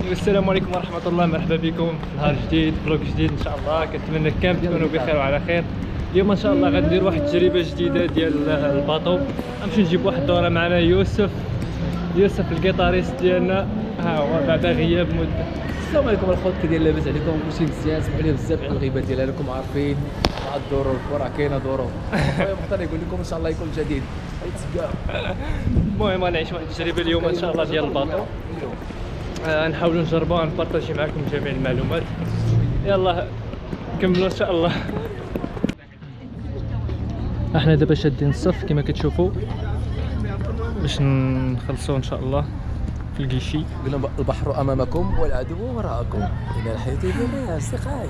والسلام عليكم ورحمه الله. مرحبا بكم في نهار جديد، فلوق جديد ان شاء الله. كنتمنى كامل تكونوا بخير وعلى خير. اليوم ان شاء الله غندير واحد التجربه جديده ديال الباطو. غنمشيو نجيب واحد الدوره معنا يوسف الكيتاريست ديالنا، ها هو بعد غياب مده. السلام عليكم الخوت، كي داير لاباس عليكم؟ كلشي مزيان. سمحوا لي بزاف على الغيبه ديالها، راكم عارفين مع الظروف وراه كاينه ظروف. خويا مختار يقول لكم ان شاء الله يكون جديد. المهم غنعيش واحد التجربه اليوم ان شاء الله ديال الباطو، نحاولوا نجربوها ونبارطاجي معكم جميع المعلومات. يلا نكملوا ان شاء الله. احنا دابا شادين الصف كما كتشوفوا باش نخلصوا ان شاء الله في الكيشي. قلنا البحر امامكم والعدو وراءكم، الى الحياه بنا اصدقائي.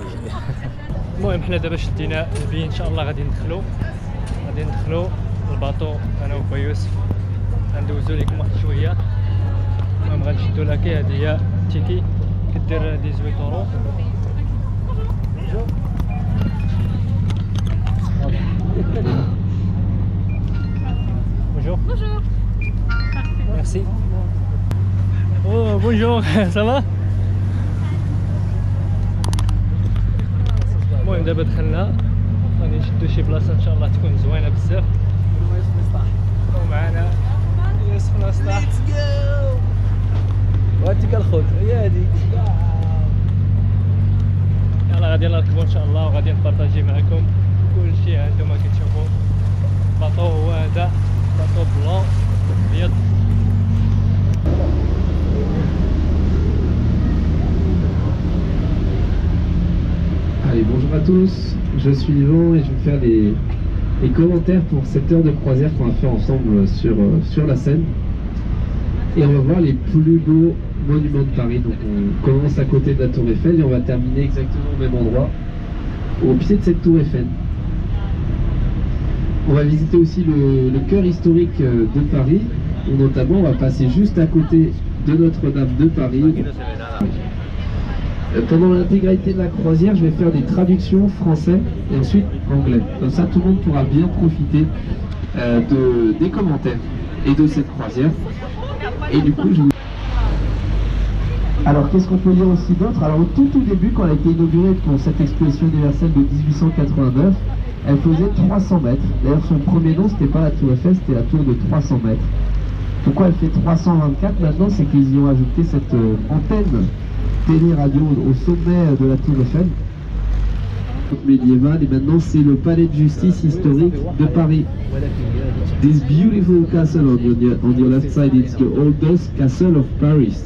المهم حنا دابا شدينا البي ان شاء الله، غادي ندخلوا الباطو انا وخويا يوسف. غندوزو لكم واحد شويه. المهم غنشدو لاكي، هذه هي التيكي كدير 18 اورو. Bonjour. Bonjour. Merci. Oh bonjour, ça va? المهم دابا دخلنا، غادي نشدو شي بلاصه ان شاء الله تكون زوينه بزاف. ومعنا يوسف مصطح. ليتس جو. وهاتيك الخوت هي هادي. يلا غادي نركبوا ان شاء الله وغادي نبارطاجي معكم كلشي. هانتوما كتشوفوا الباطو هو هذا، باطو بلون ابيض. Allez, bonjour à tous, je suis Yvan et je vais faire les commentaires pour cette heure de croisière qu'on va faire ensemble sur la Seine. Et on va voir les plus beaux monuments de Paris. Donc on commence à côté de la Tour Eiffel et on va terminer exactement au même endroit, au pied de cette Tour Eiffel. On va visiter aussi le cœur historique de Paris, où notamment on va passer juste à côté de Notre-Dame de Paris. Pendant l'intégralité de la croisière, je vais faire des traductions français et ensuite anglais. Comme ça, tout le monde pourra bien profiter des commentaires et de cette croisière. Et du coup, Alors, qu'est-ce qu'on peut dire aussi d'autre? Alors, au tout début, quand elle a été inaugurée pour cette exposition universelle de 1889, elle faisait 300 mètres. D'ailleurs, son premier nom, c'était pas la Tour Eiffel, c'était la tour de 300 mètres. Pourquoi elle fait 324 maintenant? C'est qu'ils y ont ajouté cette antenne télé-radio au sommet de la Tour Eiffel médiévale, et maintenant c'est le palais de justice historique de Paris. This beautiful castle on your left side, it's the oldest castle of Paris.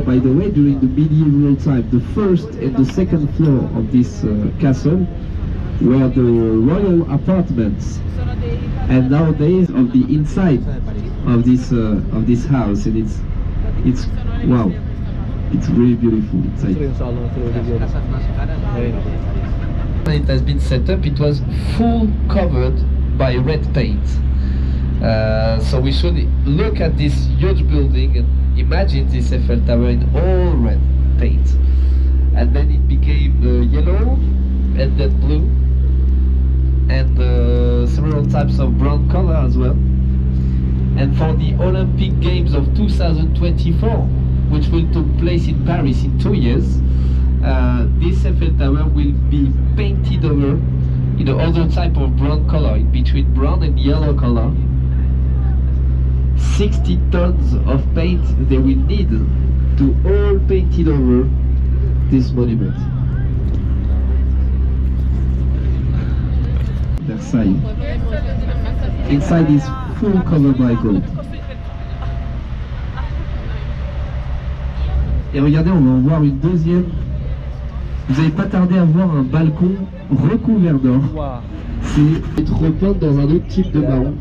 By the way, during the medieval time, the first and the second floor of this castle were the royal apartments, and nowadays of the inside of this house, and it's wow. It's really beautiful inside. When it has been set up, it was full covered by red paint. So we should look at this huge building and imagine this Eiffel Tower in all red paint. And then it became yellow and then blue and several types of brown color as well. And for the Olympic Games of 2024, which will take place in Paris in 2 years, this Eiffel Tower will be painted over in another type of brown color, in between brown and yellow color. 60 tons of paint they will need to all paint it over this monument. Versailles. Inside is full covered by gold. Et regardez, on va en voir une deuxième. Vous n'allez pas tarder à voir un balcon recouvert d'or. C'est être repeint dans un autre type de marron,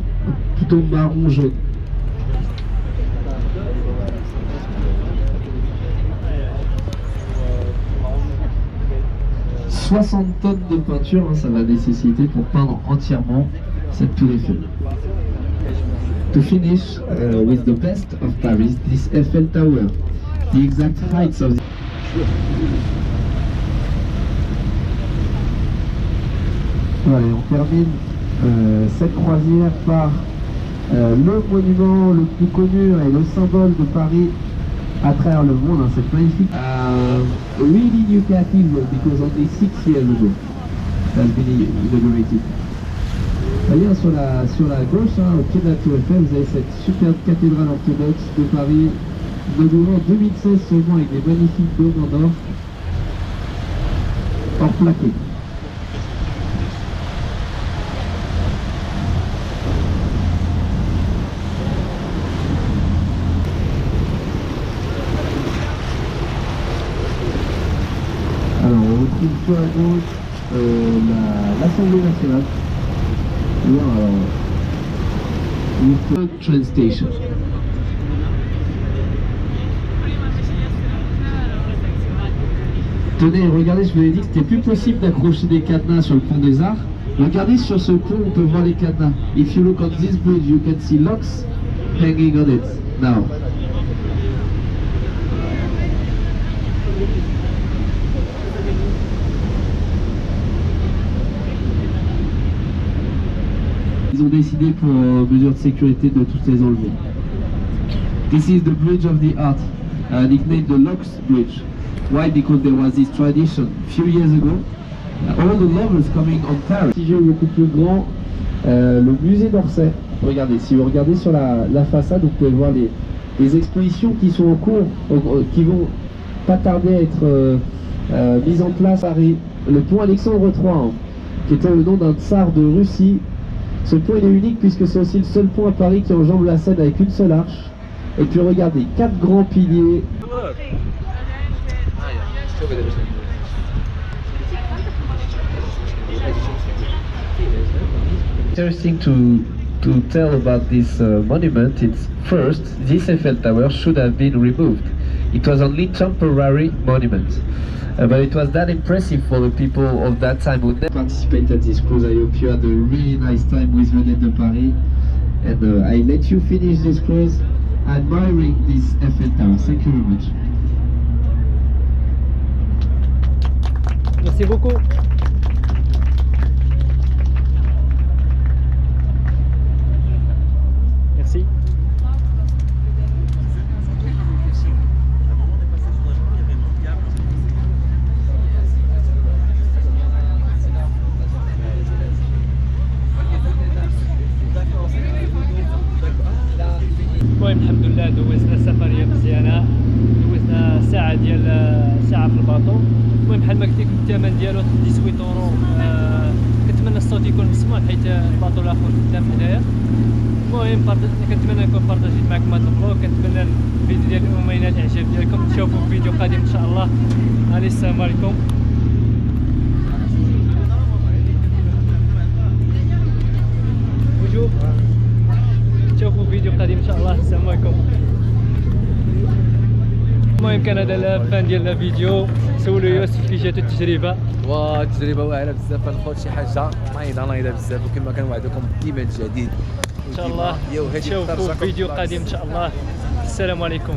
plutôt marron jaune. « 60 tonnes de peinture, hein, ça va nécessiter pour peindre entièrement cette tour Eiffel. To finish with the best of Paris, this Eiffel Tower. The exact heights of the... Voilà, on termine cette croisière par le monument le plus connu et le symbole de Paris à travers le monde, hein, c'est magnifique. Really new cathedral because only 6 years ago it has been inaugurated. D'ailleurs sur la gauche, hein, au pied de la Tour Eiffel, vous avez cette superbe cathédrale orthodoxe de Paris, inaugurée en 2016 seulement avec des magnifiques dômes en or plaqués. Alors on retrouve sur la gauche l'Assemblée nationale. Wow. Train station. Tenez, regardez, je vous ai dit que c'était plus possible d'accrocher des cadenas sur le pont des Arts. Regardez sur ce pont, on peut voir les cadenas. If you look on this bridge, you can see locks hanging on it. Now. Ils ont décidé pour mesure de sécurité de tous les enlever. This is the bridge of the art, nicknamed the Locks Bridge. Why? Because there was this tradition a few years ago. All the lovers coming on Paris. Si j'ai beaucoup plus grand, le musée d'Orsay. Regardez, si vous regardez sur la façade, vous pouvez voir les expositions qui sont en cours, qui vont pas tarder à être mises en place à Paris. Le pont Alexandre III, hein, qui était le nom d'un tsar de Russie. Ce pont il est unique puisque c'est aussi le seul pont à Paris qui enjambe la Seine avec une seule arche. Et puis regardez, 4 grands piliers. Interesting to tell about this monument. It's first, this Eiffel Tower should have been removed. It was only temporary monument. But it was that impressive for the people of that time who participated at this cruise. I hope you had a really nice time with Vedette de Paris. And I let you finish this cruise admiring this Eiffel Tower. Thank you very much. Merci beaucoup. Merci. المهم الحمد لله دوزنا سفريه مزيانه، دوزنا ساعه في الباطو. المهم بحال ما قلت لكم الثمن ديالو 18 اورو. كنتمنى الصوت يكون مسموع حيت الباطو الاخر قدام حدايا. المهم كنتمنى نكون بارطاجيت معكم هذا الفلوق، كنتمنى الفيديو ديال الامم ينال الاعجاب ديالكم. تشوفوا في فيديو قادم ان شاء الله. علي السلام عليكم. وجوب تشوفوا فيديو قادم ان شاء الله. السلام عليكم. المهم كان هذا الفان ديال الفيديو. سولوا يوسف كي جاتو التجربه. تجربه واعره بزاف. غنخوض شي حاجه نايضه بزاف، وكما كنوعدكم بايفنت جديد ان شاء الله. تشوفوا فيديو قادم ان شاء الله. السلام عليكم.